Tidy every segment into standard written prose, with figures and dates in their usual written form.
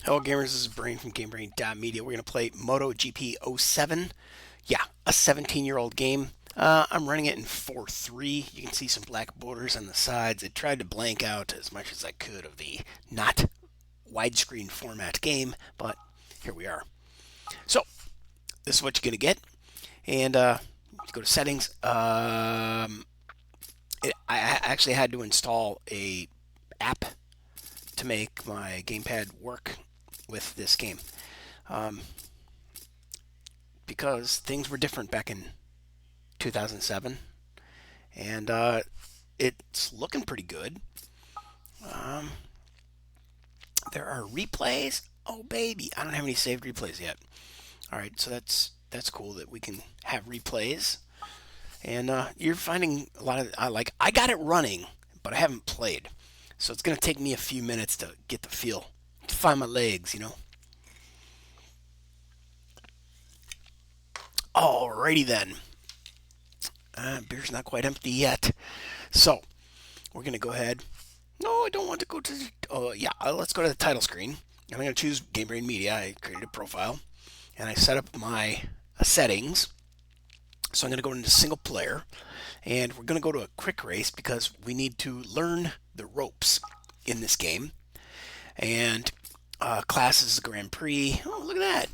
Hello gamers, this is Brain from GameBrain.media. We're going to play MotoGP 07. Yeah, a 17-year-old game. I'm running it in 4.3. You can see some black borders on the sides. I tried to blank out as much as I could of the not widescreen format game, but here we are. So, this is what you're going to get. And go to settings. I actually had to install a app to make my gamepad work with this game, because things were different back in 2007, and it's looking pretty good. Um, there are replays. Oh baby, I don't have any saved replays yet. All right, so that's cool that we can have replays, and you're finding a lot of I got it running, but I haven't played, so it's gonna take me a few minutes to get the feel, to find my legs. Alrighty then. Beer's not quite empty yet. So, we're going to go ahead. No, I don't want to go to let's go to the title screen. I'm going to choose GameBrain.media. I created a profile, and I set up my settings. So I'm going to go into single player, and we're going to go to a quick race because we need to learn the ropes in this game. And class is the Grand Prix. Oh, look at that.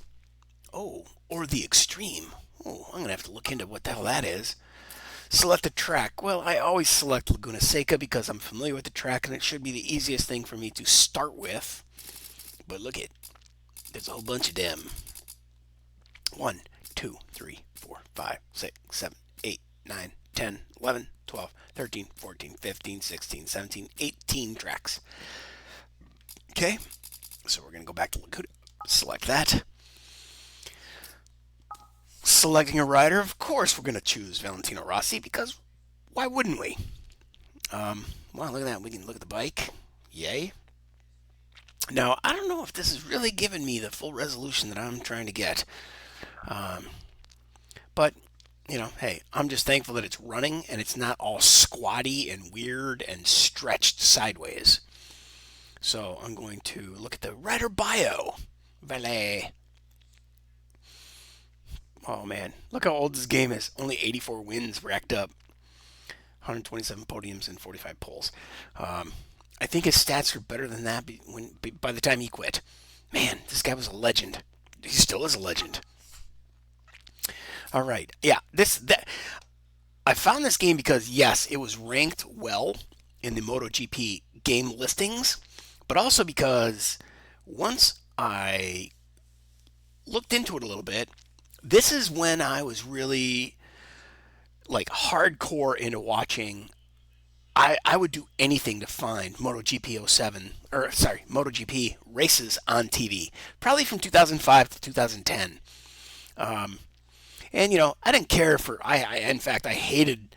Oh, or the Extreme. Oh, I'm going to have to look into what the hell that is. Select a track. Well, I always select Laguna Seca because I'm familiar with the track and it should be the easiest thing for me to start with. But look at, there's a whole bunch of them. 1, 2, 3, 4, 5, 6, 7, 8, 9, 10, 11, 12, 13, 14, 15, 16, 17, 18 tracks. Okay, so we're going to go back to Laguna. Select that. Selecting a rider, of course we're going to choose Valentino Rossi because why wouldn't we? Well, look at that. We can look at the bike. Yay. Now, I don't know if this is really giving me the full resolution that I'm trying to get. But, hey, I'm just thankful that it's running and it's not all squatty and weird and stretched sideways. So I'm going to look at the rider bio. Valet. Oh man, look how old this game is. Only 84 wins racked up, 127 podiums and 45 poles. I think his stats are better than that by the time he quit. Man, this guy was a legend. He still is a legend. All right, yeah, I found this game because yes, it was ranked well in the MotoGP game listings, but also because once I looked into it a little bit, this is when I was really hardcore into watching. I would do anything to find MotoGP 07, or sorry, MotoGP races on TV, probably from 2005 to 2010. And I didn't care for. In fact, I hated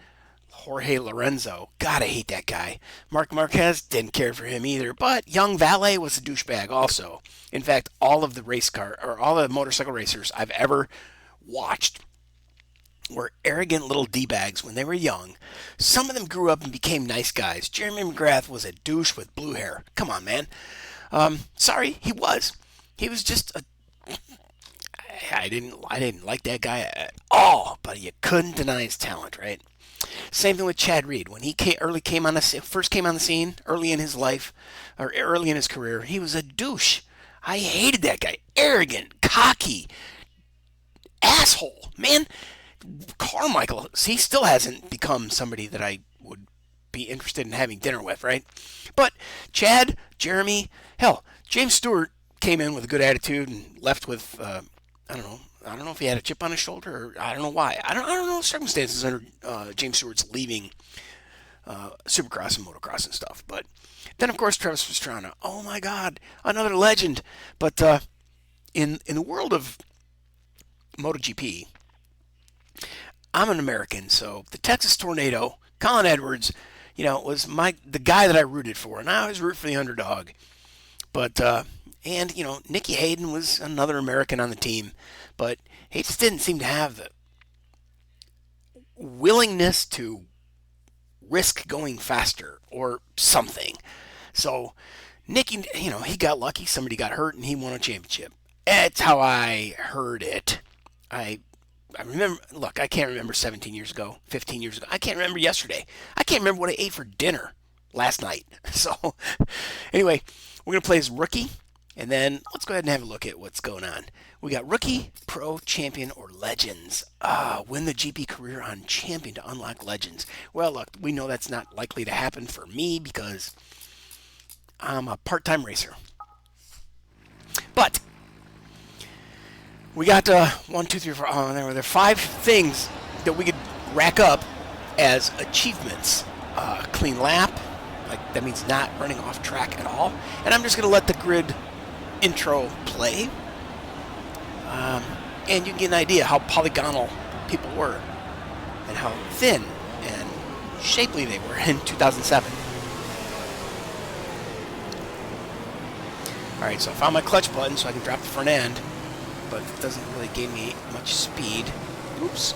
Jorge Lorenzo. God, I hate that guy. Marc Marquez, didn't care for him either. But young Valet was a douchebag also. In fact, all of the motorcycle racers I've ever watched were arrogant little D-bags when they were young. Some of them grew up and became nice guys. Jeremy McGrath was a douche with blue hair. Come on, man. Sorry, he was. He was just a. I didn't like that guy at all, but you couldn't deny his talent, right? Same thing with Chad Reed. When he first came on the scene, early in his life, or early in his career, he was a douche. I hated that guy. Arrogant, cocky, asshole, man. Carmichael, he still hasn't become somebody that I would be interested in having dinner with, right? But Chad, Jeremy, hell, James Stewart came in with a good attitude and left with I don't know if he had a chip on his shoulder, or I don't know why. I don't know the circumstances under James Stewart's leaving Supercross and motocross and stuff. But then of course Travis Pastrana. Oh my God, another legend. But in the world of MotoGP, I'm an American, so the Texas Tornado, Colin Edwards, was the guy that I rooted for, and I always root for the underdog. But Nicky Hayden was another American on the team, but he just didn't seem to have the willingness to risk going faster or something. So Nicky, he got lucky. Somebody got hurt and he won a championship. That's how I heard it. I remember, look, I can't remember 17 years ago, 15 years ago. I can't remember yesterday. I can't remember what I ate for dinner last night. So, anyway, we're going to play as rookie, and then let's go ahead and have a look at what's going on. We got rookie, pro, champion, or legends. Win the GP career on champion to unlock legends. Well, look, we know that's not likely to happen for me because I'm a part-time racer. But we got 1, 2, 3, 4. There were 5 things that we could rack up as achievements. Clean lap, like that means not running off track at all. And I'm just going to let the grid intro play, and you can get an idea how polygonal people were and how thin and shapely they were in 2007. All right, so I found my clutch button so I can drop the front end, but it doesn't really give me much speed. Oops.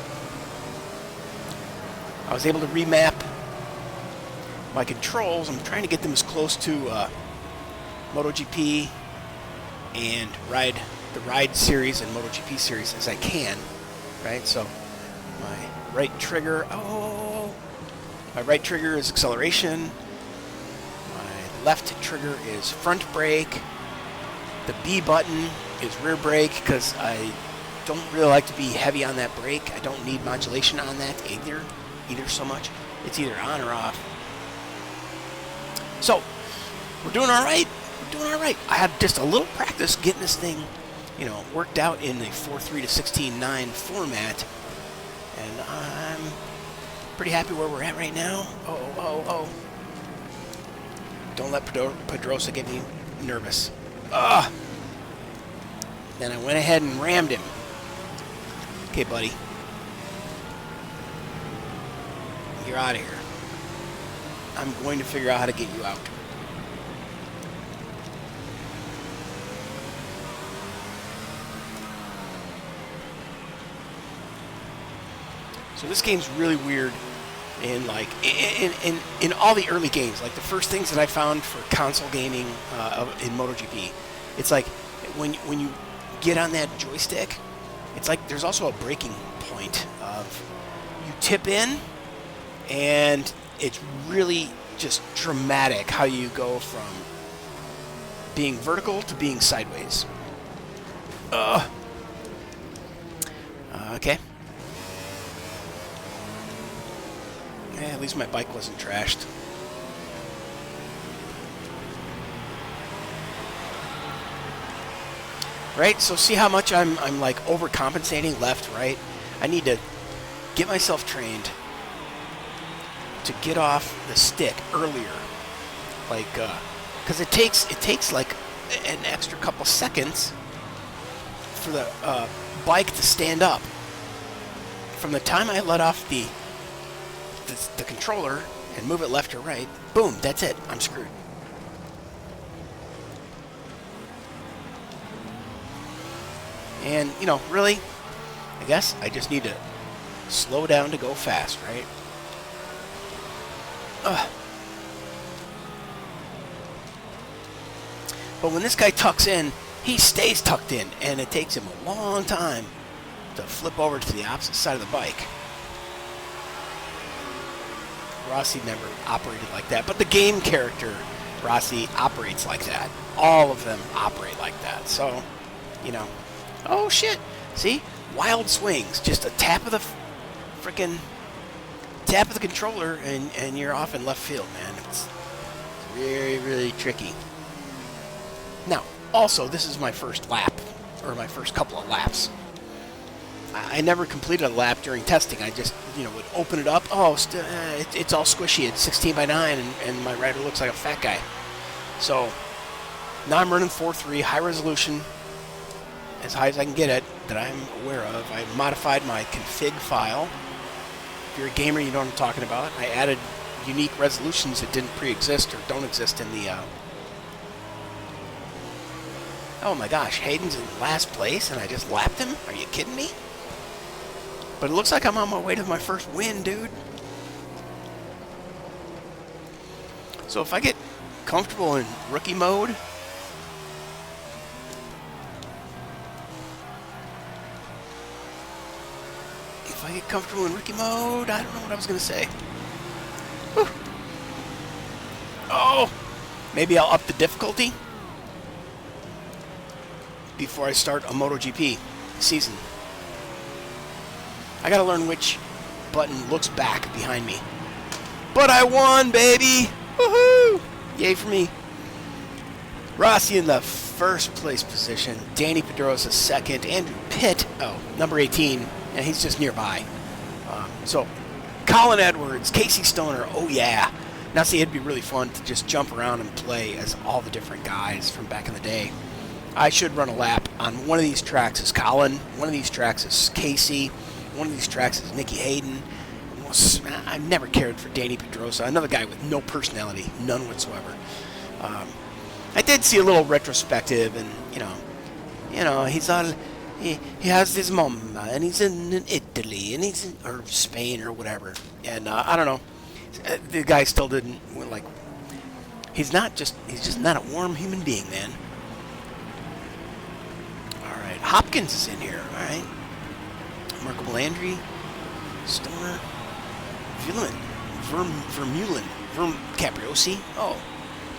I was able to remap my controls. I'm trying to get them as close to MotoGP and the Ride series and MotoGP series as I can, right? So my right trigger, my right trigger is acceleration. My left trigger is front brake. The B button is rear brake because I don't really like to be heavy on that brake. I don't need modulation on that either so much. It's either on or off. So we're doing all right. I had just a little practice getting this thing, worked out in the 4.3 to 16.9 format, and I'm pretty happy where we're at right now. Oh. Don't let Pedrosa get me nervous. Then I went ahead and rammed him. Okay, buddy. You're out of here. I'm going to figure out how to get you out. So this game's really weird in in all the early games. Like the first things that I found for console gaming in MotoGP, it's like when you get on that joystick, it's like there's also a breaking point of you tip in, and it's really just dramatic how you go from being vertical to being sideways. Okay. Yeah, at least my bike wasn't trashed. Right, so see how much I'm like overcompensating left, right? I need to get myself trained to get off the stick earlier, like, because it takes like an extra couple seconds for the bike to stand up. From the time I let off the controller and move it left or right, boom, that's it. I'm screwed. And, really, I guess I just need to slow down to go fast, right? But when this guy tucks in, he stays tucked in, and it takes him a long time to flip over to the opposite side of the bike. Rossi never operated like that, but the game character, Rossi, operates like that. All of them operate like that, so, oh shit, see? Wild swings, just a tap of the tap of the controller, and you're off in left field, man. It's really, really tricky. Now, also, this is my first lap, or my first couple of laps. I never completed a lap during testing. I just, would open it up. Oh, it's all squishy. It's 16 by 9, and my rider looks like a fat guy. So now I'm running 4.3, high resolution, as high as I can get it, that I'm aware of. I modified my config file. If you're a gamer, you know what I'm talking about. I added unique resolutions that didn't pre-exist or don't exist in the... Oh my gosh, Hayden's in last place, and I just lapped him? Are you kidding me? But it looks like I'm on my way to my first win, dude. So if I get comfortable in rookie mode. If I get comfortable in rookie mode, I don't know what I was going to say. Whew. Oh, maybe I'll up the difficulty before I start a MotoGP season. I got to learn which button looks back behind me. But I won, baby! Woohoo! Yay for me. Rossi in the first place position. Danny Pedrosa second. Andrew Pitt, number 18. And he's just nearby. So, Colin Edwards, Casey Stoner, oh yeah. Now see, it'd be really fun to just jump around and play as all the different guys from back in the day. I should run a lap on one of these tracks is Colin, one of these tracks is Casey, one of these tracks is Nicky Hayden. I've never cared for Danny Pedrosa, another guy with no personality, none whatsoever. I did see a little retrospective, and he has his mom, and he's in Italy, and he's or Spain or whatever, and I don't know. The guy still didn't like. He's just not a warm human being, man. All right, Hopkins is in here. All right, Marco Landry, Stoner. Vermeulen, Capriosi. Oh,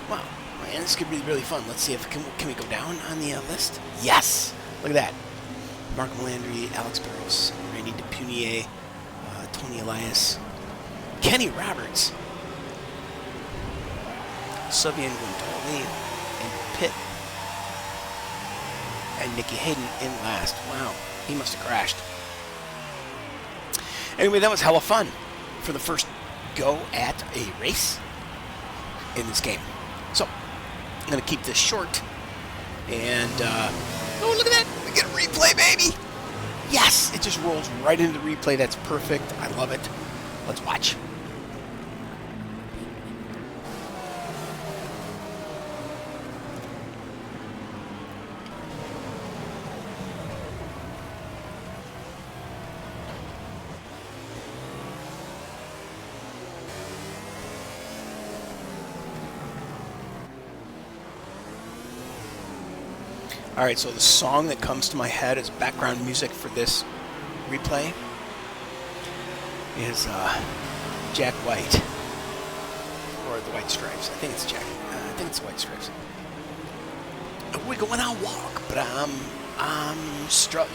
wow, man, this could be really fun. Let's see if can we go down on the list? Yes, look at that. Mark Melandri, Alex Barros, Randy DePunier, Tony Elias, Kenny Roberts, Sylvian Guintoli, and Pitt, and Nicky Hayden in last. Wow, he must have crashed. Anyway, that was hella fun for the first go at a race in this game. So, I'm going to keep this short. And, oh, look at that. We get a replay, baby. Yes, it just rolls right into the replay. That's perfect. I love it. Let's watch. Alright, so the song that comes to my head as background music for this replay is Jack White, or the White Stripes. I think it's Jack. I think it's the White Stripes. We're going on a walk, but I'm strutting.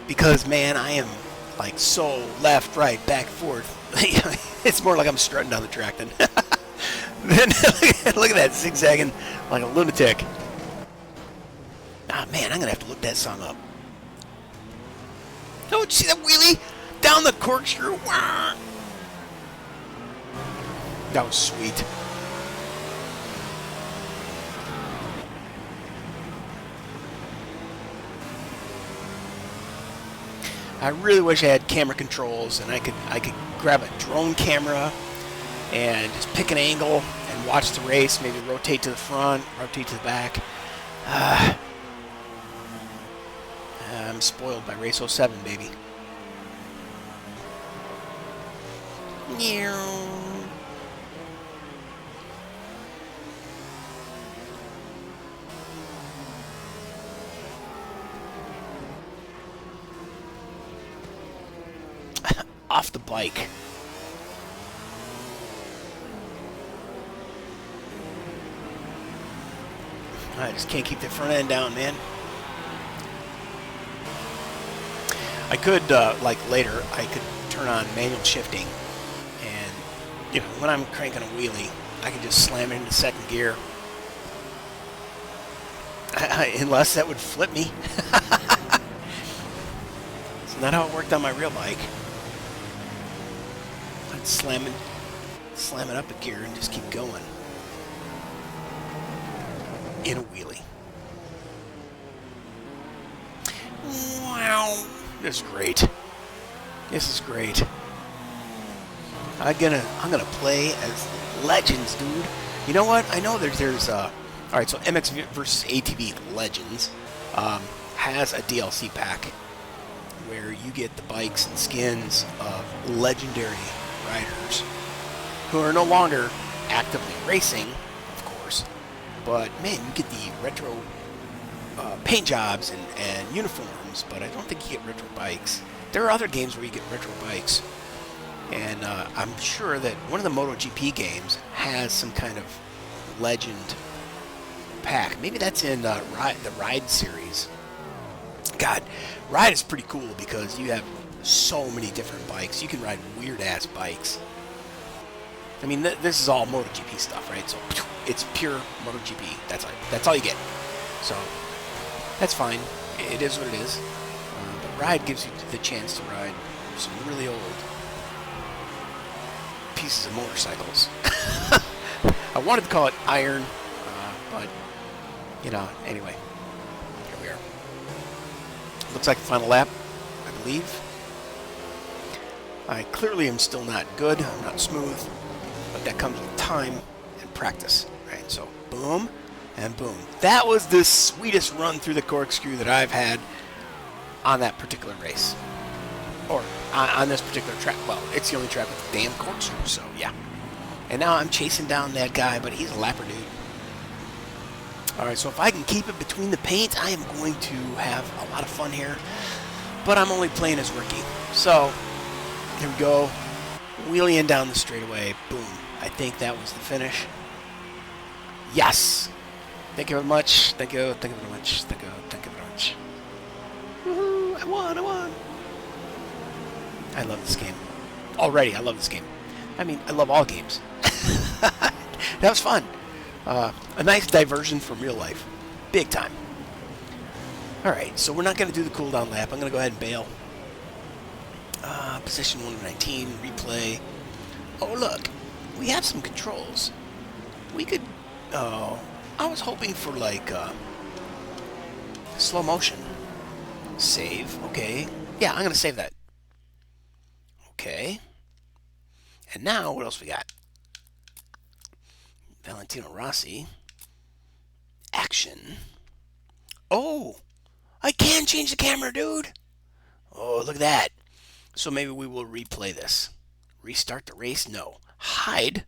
Because, man, I am like so left, right, back, forth. It's more like I'm strutting down the track than... Then look at that, zigzagging like a lunatic. Ah, man, I'm going to have to look that song up. Oh, did you see that wheelie? Down the corkscrew. Wah! That was sweet. I really wish I had camera controls and I could grab a drone camera and just pick an angle and watch the race, maybe rotate to the front, rotate to the back. I'm spoiled by Race 07, baby. Off the bike. I just can't keep the front end down, man. I could, like later, I could turn on manual shifting, and when I'm cranking a wheelie, I can just slam it into second gear. Unless that would flip me. It's not how it worked on my real bike. I'd slam it up a gear and just keep going. In a wheelie. Wow. This is great. This is great. I'm gonna play as legends, dude. You know what? I know there's alright, so MX versus ATV Legends has a DLC pack where you get the bikes and skins of legendary riders who are no longer actively racing, of course, but man, you get the retro paint jobs and uniforms, but I don't think you get retro bikes. There are other games where you get retro bikes, and I'm sure that one of the MotoGP games has some kind of legend pack. Maybe that's in the Ride series. God, Ride is pretty cool because you have so many different bikes. You can ride weird-ass bikes. I mean, this is all MotoGP stuff, right? So it's pure MotoGP. That's all you get. So that's fine. It is what it is. But Ride gives you the chance to ride some really old pieces of motorcycles. I wanted to call it Iron, but, you know, anyway. Here we are. Looks like the final lap, I believe. I clearly am still not good. I'm not smooth. But that comes with time and practice. Right? So, boom and boom. That was the sweetest run through the corkscrew that I've had on that particular race. Or on this particular track. Well, it's the only track with the damn corkscrew, so yeah. And now I'm chasing down that guy, but he's a lapper dude. Alright, so if I can keep it between the paint, I am going to have a lot of fun here. But I'm only playing as rookie. So, here we go. Wheeling down the straightaway. Boom. I think that was the finish. Yes! Thank you very much. Thank you. Thank you very much. Thank you. Thank you very much. Woohoo! I won! I won! I love this game. Already, I love this game. I mean, I love all games. That was fun. A nice diversion from real life. Big time. Alright, so we're not going to do the cooldown lap. I'm going to go ahead and bail. Position 119, replay. Oh, look. We have some controls. We could... Oh, I was hoping for, like, slow motion. Save. Okay. Yeah, I'm going to save that. Okay. And now, what else we got? Valentino Rossi. Action. Oh! I can change the camera, dude! Oh, look at that. So maybe we will replay this. Restart the race? No. Hide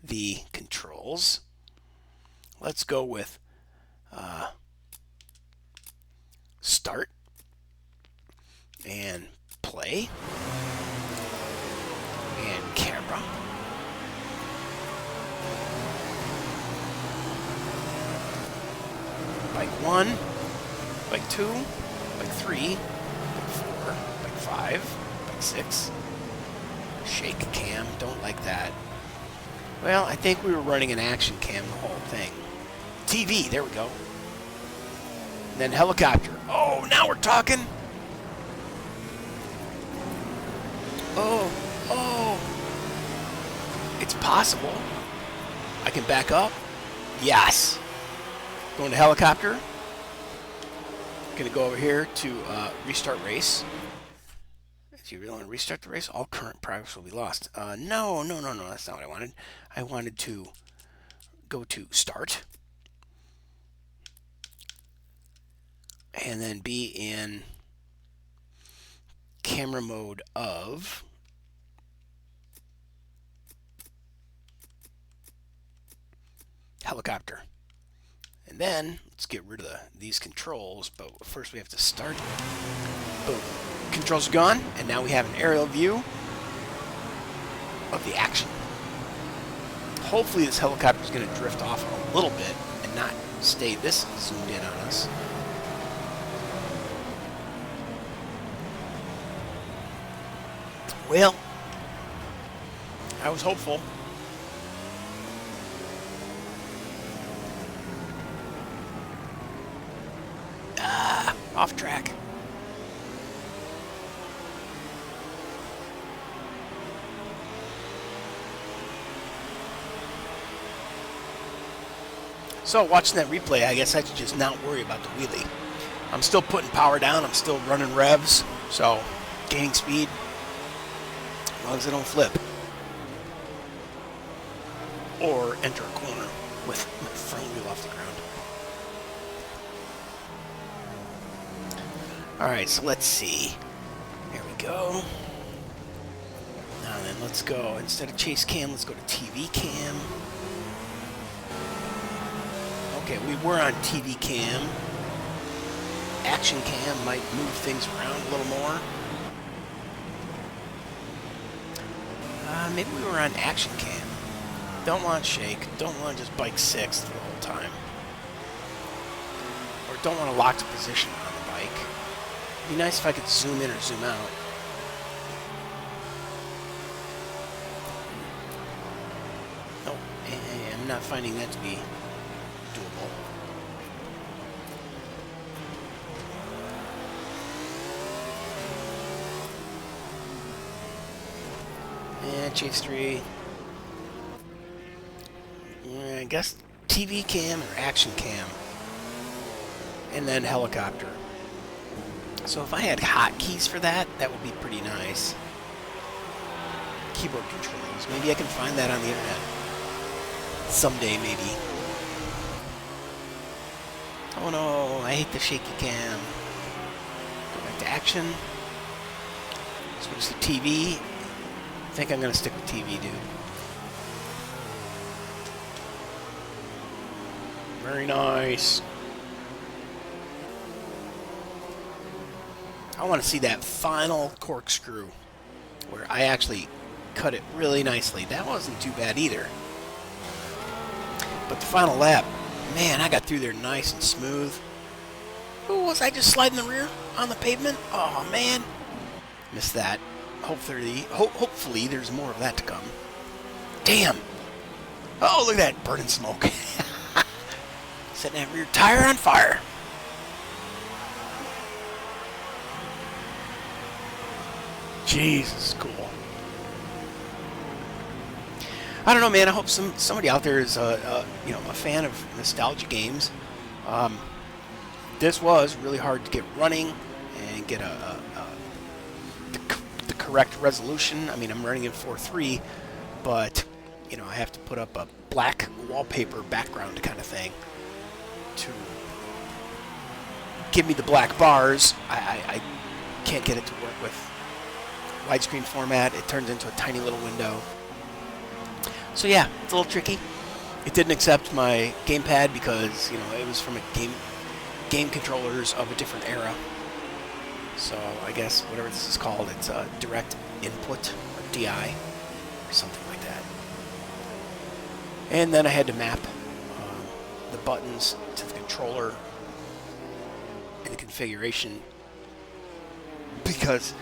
the controls. Let's go with start and play and camera. Bike 1, bike 2, bike 3, bike 4, bike 5, bike 6. Shake cam, don't like that. Well, I think we were running an action cam the whole thing. TV, there we go. And then helicopter. Oh, now we're talking. Oh. It's possible. I can back up. Yes. Going to helicopter. Going to go over here to restart race. If you really want to restart the race, all current progress will be lost. No. That's not what I wanted. I wanted to go to start. And then be in camera mode of helicopter. And then let's get rid of these controls, but first we have to start. Boom. Controls are gone, and now we have an aerial view of the action. Hopefully this helicopter is going to drift off a little bit and not stay this zoomed in on us. Well, I was hopeful. Off track. So watching that replay, I guess I should just not worry about the wheelie. I'm still putting power down. I'm still running revs. So gaining speed. As long as I don't flip. Or enter a corner with my front wheel off the ground. Alright, so let's see. Here we go. then, let's go. Instead of chase cam, let's go to TV cam. Okay, we were on TV cam. Action cam might move things around a little more. Maybe we were on action cam. Don't want to shake. Don't want to just bike sixth the whole time. Or don't want to lock to position on the bike. It'd be nice if I could zoom in or zoom out. Nope, I'm not finding that to be doable. And chase 3. I guess TV cam or action cam. And then helicopter. So if I had hotkeys for that, that would be pretty nice. Keyboard controls. Maybe I can find that on the internet. Someday, maybe. Oh no, I hate the shaky cam. Go back to action. Switch to TV. I think I'm going to stick with TV, dude. Very nice. I want to see that final corkscrew where I actually cut it really nicely. That wasn't too bad either. But the final lap, man, I got through there nice and smooth. Ooh, was I just sliding the rear on the pavement? Oh, man. Missed that. Hopefully there's more of that to come. Damn. Oh, look at that burning smoke. Setting that rear tire on fire. Jesus, cool. I don't know, man. I hope somebody out there is a fan of nostalgia games. This was really hard to get running and get the correct resolution. I mean, I'm running in 4:3, but I have to put up a black wallpaper background kind of thing to give me the black bars. I can't get it to work with widescreen format. It turns into a tiny little window. So yeah, it's a little tricky. It didn't accept my gamepad because it was from a game controllers of a different era. So I guess whatever this is called, it's a direct input or DI or something like that. And then I had to map the buttons to the controller and the configuration because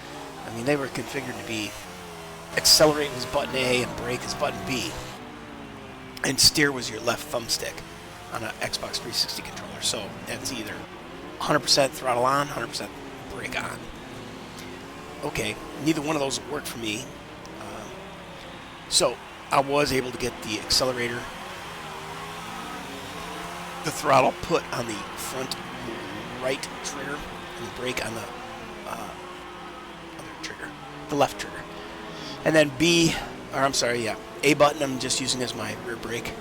they were configured to be accelerate was button A and brake is button B, and steer was your left thumbstick on an Xbox 360 controller. So that's either 100% throttle on, 100% brake on. Okay, neither one of those would work for me. So I was able to get the accelerator, the throttle put on the front right trigger, and the brake on the other trigger, the left trigger. And then A button I'm just using as my rear brake.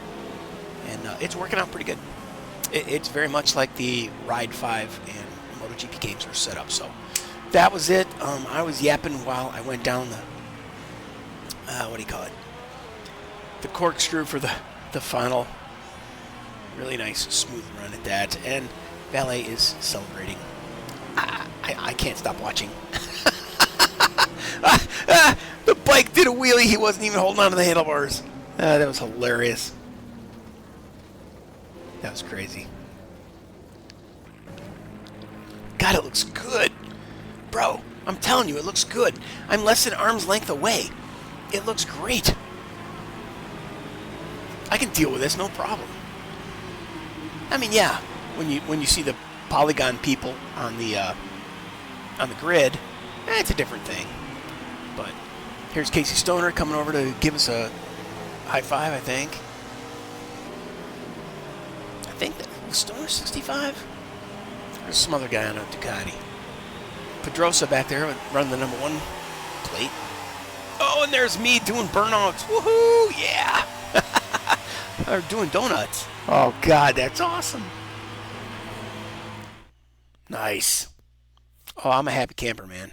And it's working out pretty good. It's very much like the Ride 5 and MotoGP games are set up. So that was it. I was yapping while I went down the corkscrew for the final. Really nice, smooth run at that. And Valet is celebrating. I can't stop watching. The bike did a wheelie. He wasn't even holding on to the handlebars. That was hilarious. That was crazy. God, it looks good. Bro, I'm telling you, it looks good. I'm less than arm's length away. It looks great. I can deal with this, no problem. I mean, yeah, when you see the polygon people on the grid, it's a different thing. But here's Casey Stoner coming over to give us a high five, I think. I think that was Stoner 65. There's some other guy on a Ducati. Pedrosa back there running the number 1 plate. Oh, and there's me doing burnouts. Woohoo! Yeah! Or doing donuts. Oh, God, that's awesome. Nice. Oh, I'm a happy camper, man.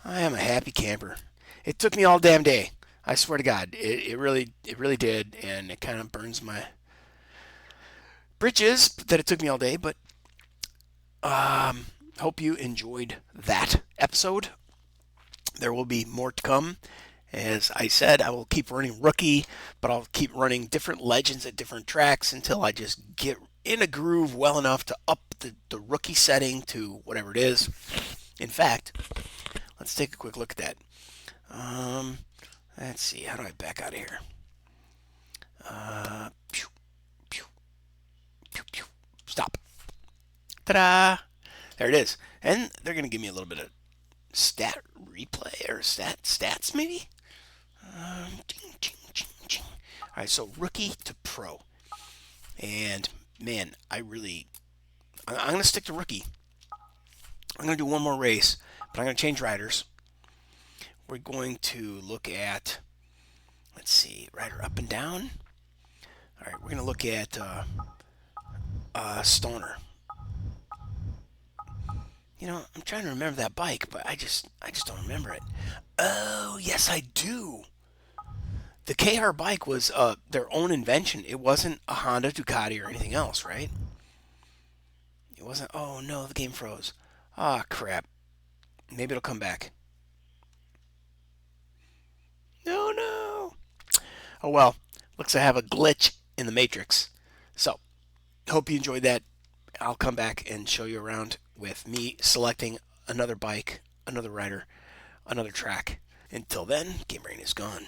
I am a happy camper. It took me all damn day. I swear to God, it really did, and it kind of burns my britches that it took me all day. But hope you enjoyed that episode. There will be more to come. As I said, I will keep running rookie, but I'll keep running different legends at different tracks until I just get in a groove well enough to up the rookie setting to whatever it is. In fact, let's take a quick look at that. Let's see, how do I back out of here? Pew, pew, pew, pew. Stop. Ta-da! There it is. And they're going to give me a little bit of stat replay or stats maybe? All right, so rookie to pro. And man, I'm going to stick to rookie. I'm going to do one more race, but I'm going to change riders. We're going to look at, let's see, rider up and down. All right, we're going to look at Stoner. You know, I'm trying to remember that bike, but I just don't remember it. Oh, yes, I do. The KR bike was their own invention. It wasn't a Honda, Ducati, or anything else, right? It wasn't. Oh no, the game froze. Ah, crap. Maybe it'll come back. No. Oh well. Looks like I have a glitch in the matrix. So, hope you enjoyed that. I'll come back and show you around with me selecting another bike, another rider, another track. Until then, GameBrain is gone.